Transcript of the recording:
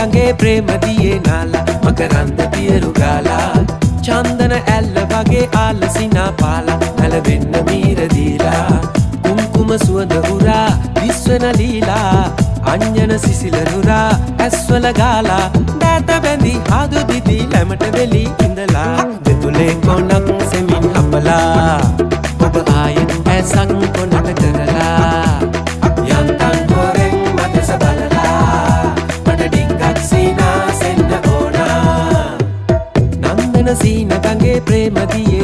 ගඟේ ප්‍රේම දියේ නාලා මකරන්ද පියරු ගාලා චන්දන ඇල්ල වගේ ආලසිනා පාලා නැලවෙන්න මීර දීලා කුම්කුම සුවඳ උරා විශ්වන ලීලා අඤ්ඤන සිසිල නුරා ඇස්වල ගාලා දෑත බැඳි හාදු දිදී ලැමට වෙලි ඉඳලා දෙතුලේ කොණක් සෙමින් හපලා ඔබ ආයෙත් ඇසක් කොණට කරලා යන්තම් හොරෙන් මතස බලලා මට ඩිංගක් සීනා සෙන්න ඕනා නන්දන සීන ගඟේ ප්‍රේම දිය